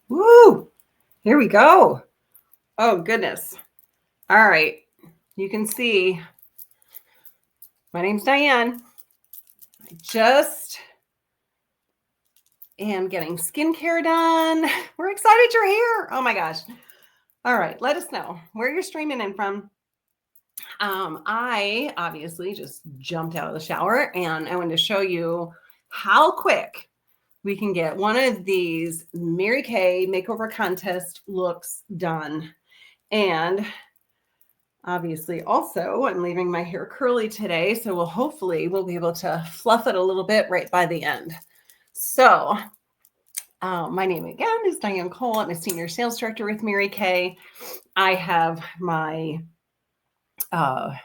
Woo! Here we go. Oh, goodness. All right. You can see my name's Diane. I just am getting skincare done. We're excited you're here. Oh my gosh. All right. Let us know where you're streaming in from. I obviously just jumped out of the shower and I wanted to show you how quick we can get one of these Mary Kay makeover contest looks done. And obviously also I'm leaving my hair curly today, so we'll be able to fluff it a little bit right by the end. So my name again is Diane Cole. I'm a senior sales director with Mary Kay. I have my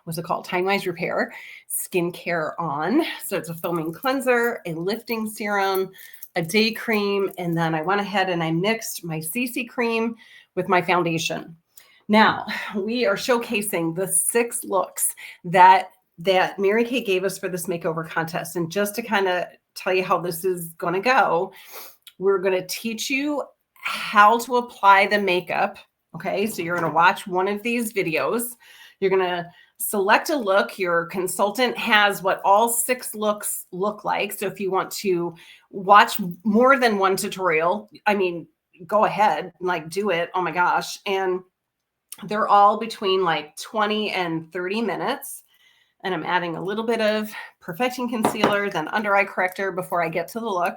what's it called? Time Wise Repair skincare on. So it's a foaming cleanser, a lifting serum, a day cream, and then I went ahead and I mixed my CC cream with my foundation. Now we are showcasing the 6 looks that Mary Kay gave us for this makeover contest. And just to kind of tell you how this is going to go, we're going to teach you how to apply the makeup. Okay, so you're going to watch one of these videos. You're going to select a look. Your consultant has what all 6 looks look like. So if you want to watch more than one tutorial, I mean, go ahead, like do it. Oh my gosh. And they're all between like 20 and 30 minutes. And I'm adding a little bit of perfecting concealer, then under eye corrector before I get to the look.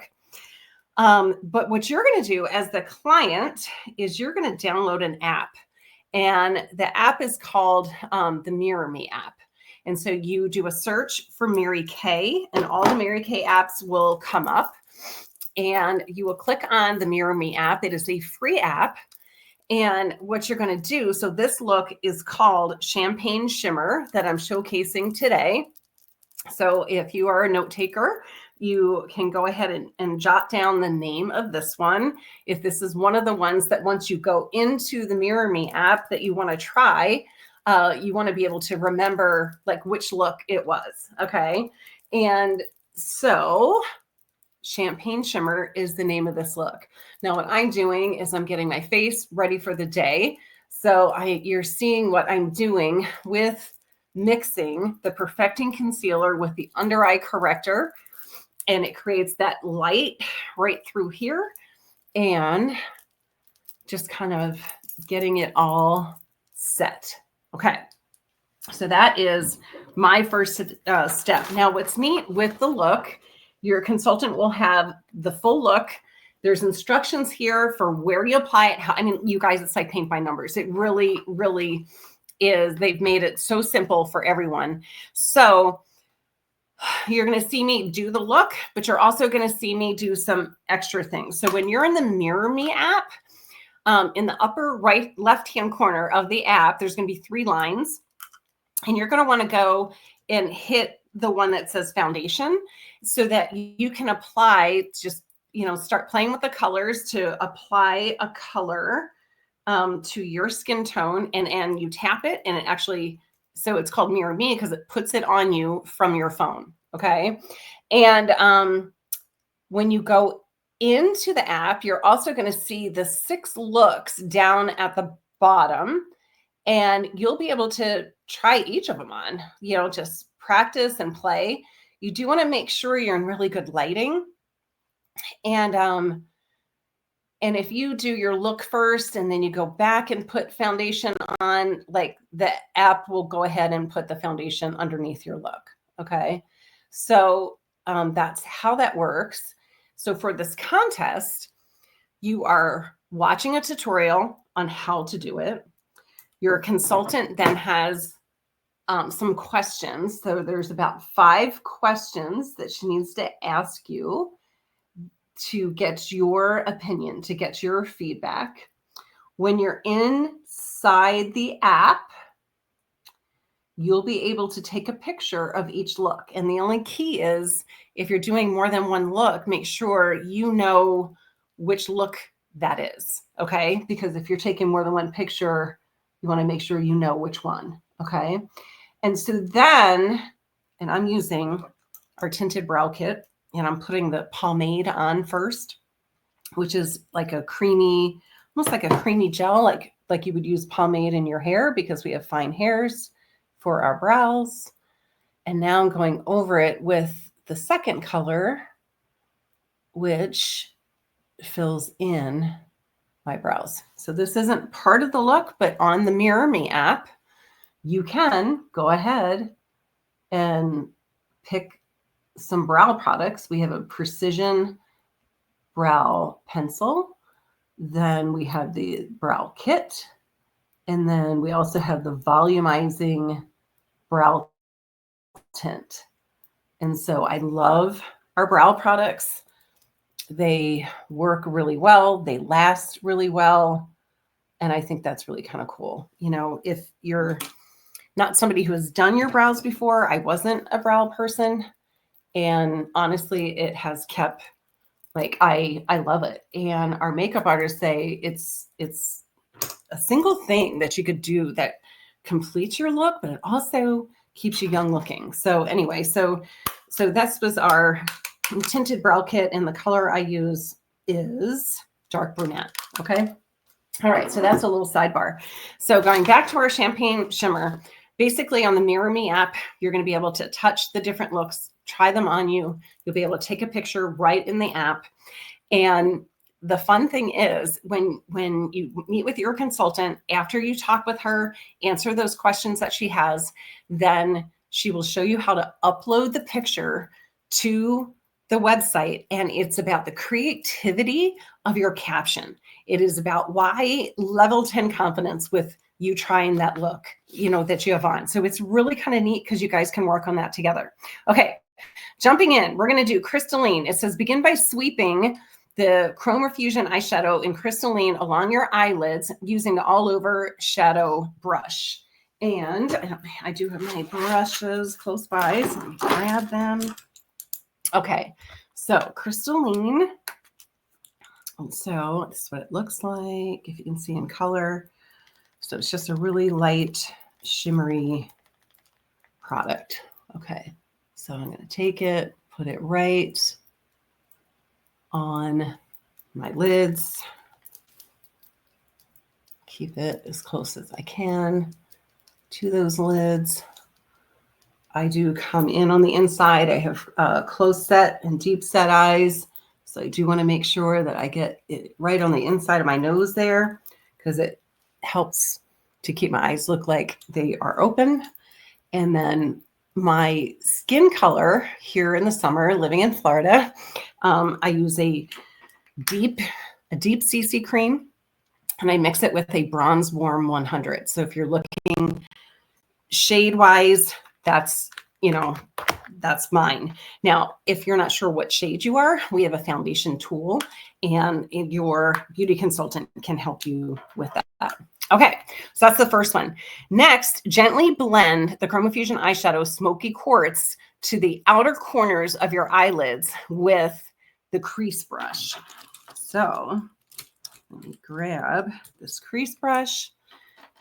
But what you're going to do as the client is you're going to download an app. And the app is called the Mirror Me app. And so you do a search for Mary Kay and all the Mary Kay apps will come up. And you will click on the Mirror Me app. It is a free app. And what you're going to do, so this look is called Champagne Shimmer that I'm showcasing today. So if you are a note taker, you can go ahead and jot down the name of this one. If this is one of the ones that once you go into the Mirror Me app that you want to try, you want to be able to remember like which look it was. Okay. And so Champagne Shimmer is the name of this look. Now, what I'm doing is I'm getting my face ready for the day. So you're seeing what I'm doing with mixing the perfecting concealer with the under eye corrector. And it creates that light right through here and just kind of getting it all set. Okay. So that is my first step. Now, what's neat with the look, your consultant will have the full look. There's instructions here for where you apply it. I mean, you guys, it's like paint by numbers. It really, really is. They've made it so simple for everyone. So you're going to see me do the look, but you're also going to see me do some extra things. So when you're in the Mirror Me app, in the upper right, left-hand corner of the app, there's going to be 3 lines. And you're going to want to go and hit the one that says foundation so that you can apply, just, start playing with the colors to apply a color to your skin tone. And you tap it and it actually, so it's called Mirror Me because it puts it on you from your phone. Okay. And when you go into the app, you're also going to see the 6 looks down at the bottom. And you'll be able to try each of them on, just practice and play. You do want to make sure you're in really good lighting. And if you do your look first and then you go back and put foundation on, like the app will go ahead and put the foundation underneath your look. Okay. So that's how that works. So for this contest, you are watching a tutorial on how to do it. Your consultant then has some questions. So there's about 5 questions that she needs to ask you to get your opinion, to get your feedback. When you're inside the app, you'll be able to take a picture of each look. And the only key is if you're doing more than one look, make sure you know which look that is. Okay. Because if you're taking more than one picture, you want to make sure you know which one. Okay. And so then, and I'm using our tinted brow kit and I'm putting the pomade on first. which is like a creamy, almost like a creamy gel, like you would use pomade in your hair because we have fine hairs for our brows. And now I'm going over it with the second color, which fills in my brows. So this isn't part of the look, but on the Mirror Me app, you can go ahead and pick some brow products. We have a precision brow pencil. Then we have the brow kit. And then we also have the volumizing brow tint. And so I love our brow products. They work really well. They last really well. And I think that's really kind of cool. You know, if you're not somebody who has done your brows before, I wasn't a brow person. And honestly, it has kept, like, I love it. And our makeup artists say it's a single thing that you could do that completes your look, but it also keeps you young looking. So anyway, so this was our tinted brow kit, and the color I use is dark brunette. Okay. All right. So that's a little sidebar. So going back to our champagne shimmer, basically on the Mirror Me app, you're going to be able to touch the different looks, try them on you. You'll be able to take a picture right in the app. And the fun thing is when you meet with your consultant, after you talk with her, answer those questions that she has, then she will show you how to upload the picture to the website. And it's about the creativity of your caption. It is about why level 10 confidence with you trying that look, you know, that you have on. So it's really kind of neat because you guys can work on that together. Okay, jumping in, we're going to do crystalline. It says begin by sweeping the Chroma Fusion eyeshadow in crystalline along your eyelids using the all over shadow brush. And I do have my brushes close by, so let me grab them. Okay, so crystalline. And so this is what it looks like, if you can see in color. So it's just a really light, shimmery product. Okay, so I'm going to take it, put it right on my lids. Keep it as close as I can to those lids. I do come in on the inside. I have close set and deep set eyes. So I do want to make sure that I get it right on the inside of my nose there, because it helps to keep my eyes look like they are open. And then my skin color here in the summer, living in Florida, I use a deep CC cream, and I mix it with a bronze warm 100. So if you're looking shade wise, that's, you know, that's mine. Now, if you're not sure what shade you are, we have a foundation tool, and your beauty consultant can help you with that. Okay, so that's the first one. Next, gently blend the Chroma Fusion eyeshadow Smoky Quartz to the outer corners of your eyelids with the crease brush. So let me grab this crease brush,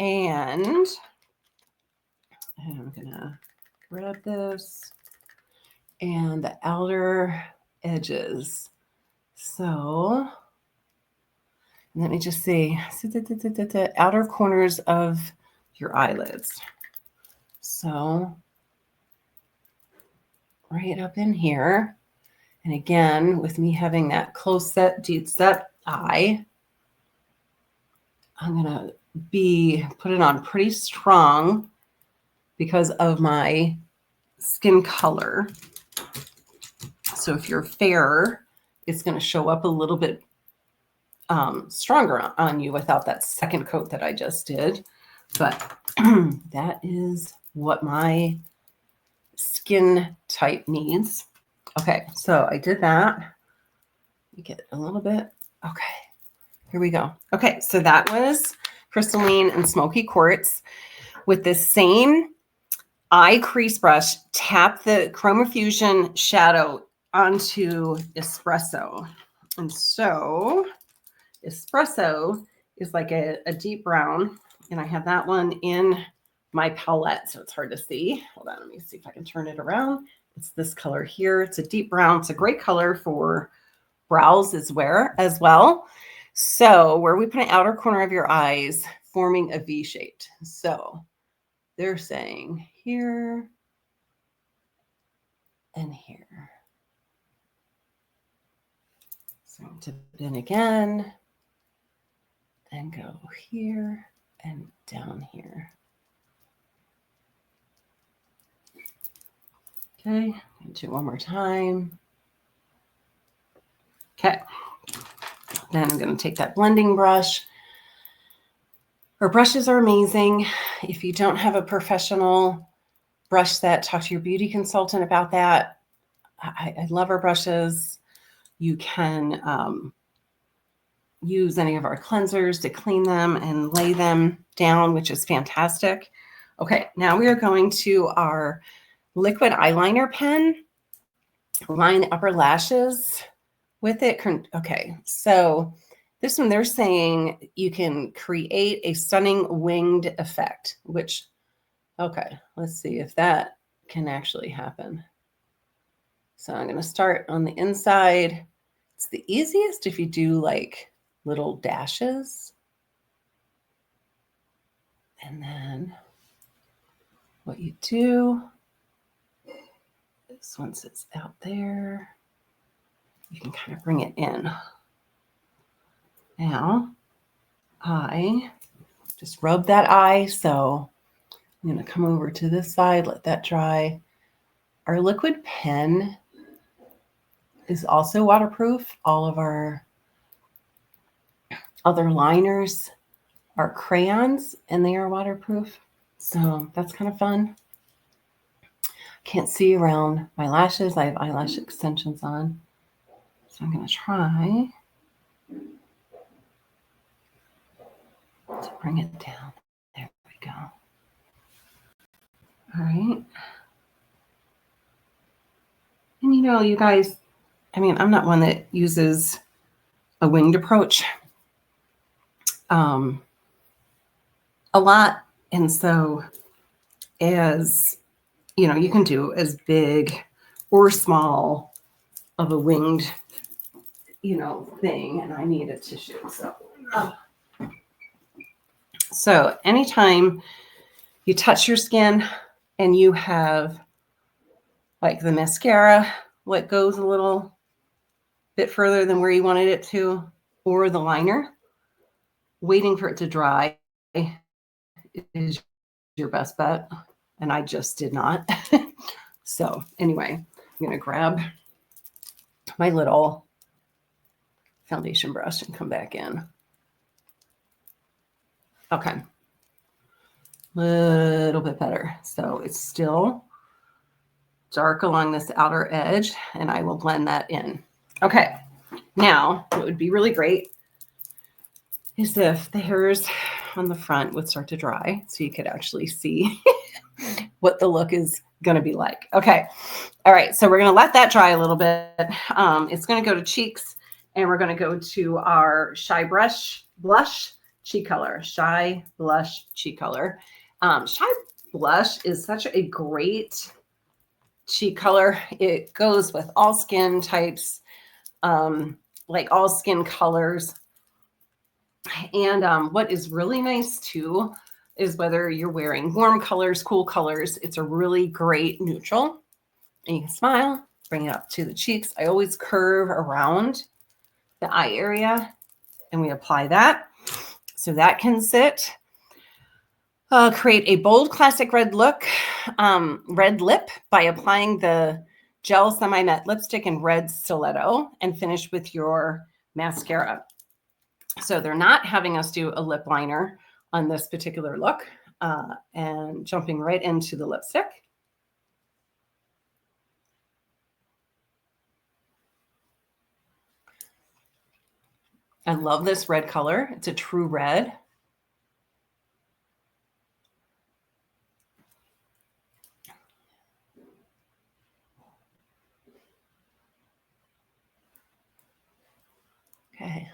and I'm gonna grab this and the outer edges. So let me just see, outer corners of your eyelids. So right up in here. And again, with me having that close set, deep set eye, I'm gonna put it on pretty strong because of my skin color. So if you're fair, it's going to show up a little bit stronger on you without that second coat that I just did. But that is what my skin type needs. Okay, so I did that. Let me get a little bit. Okay, here we go. Okay, so that was crystalline and smoky quartz. With the same eye crease brush, tap the Chroma Fusion shadow onto espresso. And so espresso is like a deep brown, and I have that one in my palette, so it's hard to see. Hold on, let me see if I can turn it around. It's this color here. It's a deep brown. It's a great color for brows as well. So where we put an outer corner of your eyes forming a V shaped. So they're saying here and here. So dip it in again and go here and down here. Okay, do it one more time. Okay, then I'm going to take that blending brush. Our brushes are amazing. If you don't have a professional brush set, talk to your beauty consultant about that. I love our brushes. You can use any of our cleansers to clean them and lay them down, which is fantastic. Okay, now we are going to our liquid eyeliner pen. Line the upper lashes with it. Okay, so this one, they're saying you can create a stunning winged effect, which, okay, let's see if that can actually happen. So I'm going to start on the inside. It's the easiest if you do like little dashes. And then what you do is once it's out there, you can kind of bring it in. Now, I just rub that eye. So I'm going to come over to this side, let that dry. Our liquid pen is also waterproof. All of our other liners are crayons and they are waterproof. So that's kind of fun. Can't see around my lashes. I have eyelash extensions on. So I'm going to try to bring it down. There we go. All right. And you know, you guys, I mean, I'm not one that uses a winged approach a lot. And so as, you know, you can do as big or small of a winged, you know, thing. And I need a tissue. So anytime you touch your skin and you have like the mascara, what goes a little bit further than where you wanted it to, or the liner, waiting for it to dry is your best bet. And I just did not. So anyway, I'm going to grab my little foundation brush and come back in. Okay. Little bit better. So it's still dark along this outer edge, and I will blend that in. Okay. Now, what would be really great is if the hairs on the front would start to dry so you could actually see what the look is going to be like. Okay. All right. So we're going to let that dry a little bit. It's going to go to cheeks, and we're going to go to our Shy Blush Cheek Color. Shy Blush Cheek Color. Shy Blush is such a great cheek color. It goes with all skin types, like all skin colors. And what is really nice too is whether you're wearing warm colors, cool colors, it's a really great neutral. And you can smile, bring it up to the cheeks. I always curve around the eye area and we apply that. So that can sit. Create a bold classic red look, red lip by applying the gel semi-matte lipstick in red stiletto and finish with your mascara. So they're not having us do a lip liner on this particular look, and jumping right into the lipstick. I love this red color. It's a true red. Okay.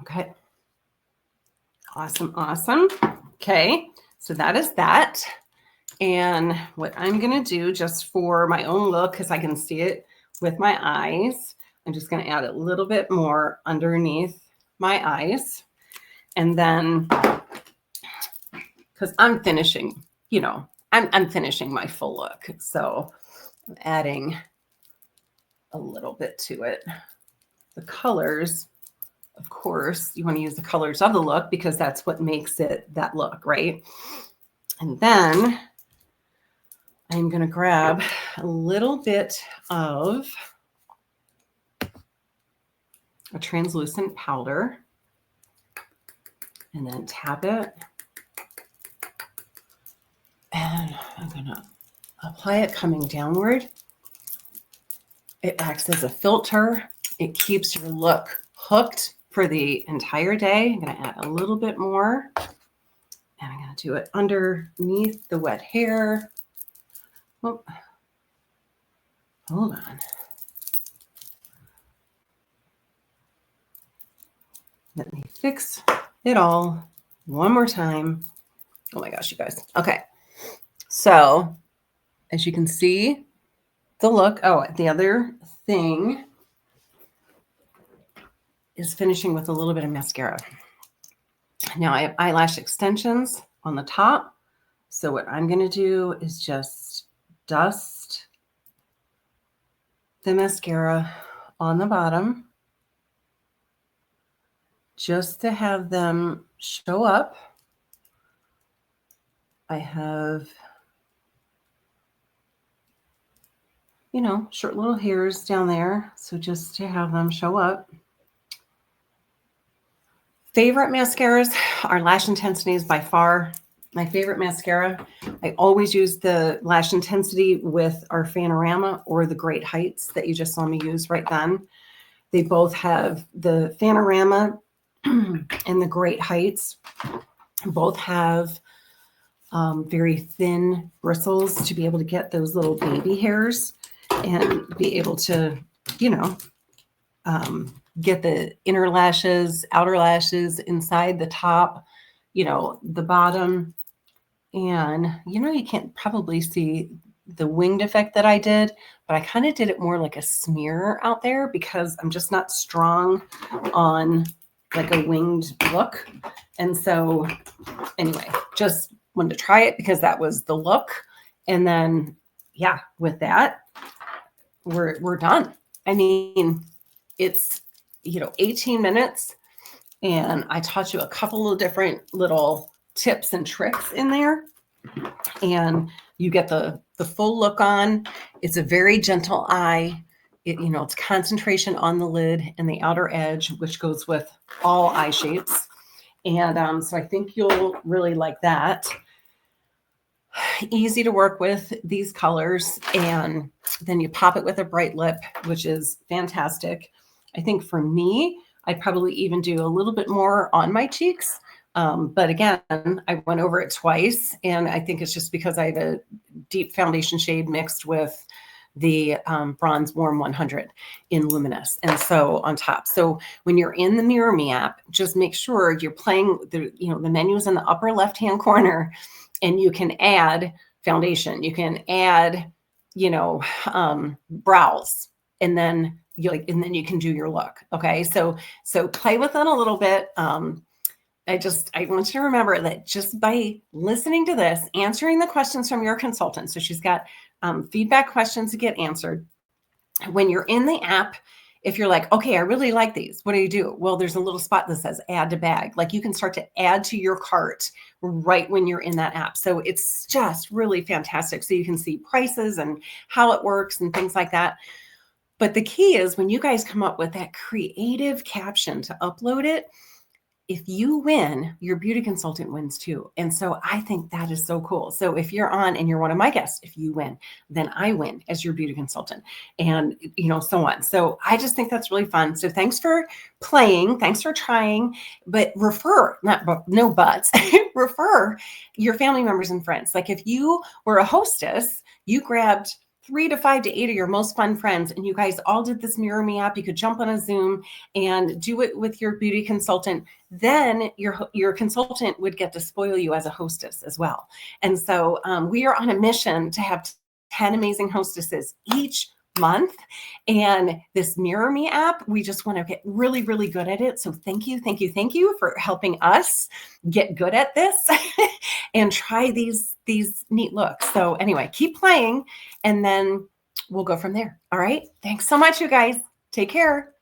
Okay. Awesome. Awesome. Okay. So that is that. And what I'm going to do just for my own look, because I can see it with my eyes, I'm just going to add a little bit more underneath my eyes. And then, because I'm finishing, I'm finishing my full look. So I'm adding a little bit to it. The colors, of course, you want to use the colors of the look because that's what makes it that look, right? And then I'm going to grab a little bit of a translucent powder and then tap it. And I'm going to apply it coming downward. It acts as a filter. It keeps your look hooked for the entire day. I'm going to add a little bit more. And I'm going to do it underneath the wet hair. Oh, hold on. Let me fix it all one more time. Oh my gosh, you guys. Okay. So as you can see, the look. Oh, the other thing is finishing with a little bit of mascara. Now I have eyelash extensions on the top. So what I'm going to do is just dust the mascara on the bottom just to have them show up. I have, short little hairs down there. So just to have them show up. Favorite mascaras are Lash Intensity is by far my favorite mascara. I always use the Lash Intensity with our Fanorama or the Great Heights that you just saw me use right then. They both have the Fanorama and the Great Heights. Both have very thin bristles to be able to get those little baby hairs and be able to, get the inner lashes, outer lashes, inside the top, the bottom. And, you can't probably see the winged effect that I did, but I kind of did it more like a smear out there because I'm just not strong on like a winged look. And so anyway, just wanted to try it because that was the look. And then, yeah, with that, we're done. I mean, it's 18 minutes, and I taught you a couple of different little tips and tricks in there, and you get the full look on. It's a very gentle eye. It's concentration on the lid and the outer edge, which goes with all eye shapes. And so I think you'll really like that. Easy to work with, these colors, and then you pop it with a bright lip, which is fantastic. I think for me, I'd probably even do a little bit more on my cheeks. But again, I went over it twice, and I think it's just because I have a deep foundation shade mixed with the Bronze Warm 100 in Luminous. And so on top. So when you're in the Mirror Me app, just make sure you're playing the menu is in the upper left-hand corner, and you can add foundation. You can add, brows, and then you can do your look. Okay. So play with it a little bit. I want you to remember that just by listening to this, answering the questions from your consultant. So she's got feedback questions to get answered. When you're in the app, if you're like, okay, I really like these, what do you do? Well, there's a little spot that says add to bag. Like you can start to add to your cart right when you're in that app. So it's just really fantastic. So you can see prices and how it works and things like that. But the key is when you guys come up with that creative caption to upload it, if you win, your beauty consultant wins too. And so I think that is so cool. So if you're on and you're one of my guests, if you win, then I win as your beauty consultant, and so on. So I just think that's really fun. So thanks for playing. Thanks for trying, but refer, no buts, refer your family members and friends. Like if you were a hostess, you grabbed 3 to 5 to 8 of your most fun friends, and you guys all did this Mirror Me app. You could jump on a Zoom and do it with your beauty consultant. Then your consultant would get to spoil you as a hostess as well. And so we are on a mission to have 10 amazing hostesses each month. And this Mirror Me app, we just want to get really, really good at it. So thank you, thank you, thank you for helping us get good at this and try these neat looks. So anyway, keep playing and then we'll go from there. All right. Thanks so much, you guys. Take care.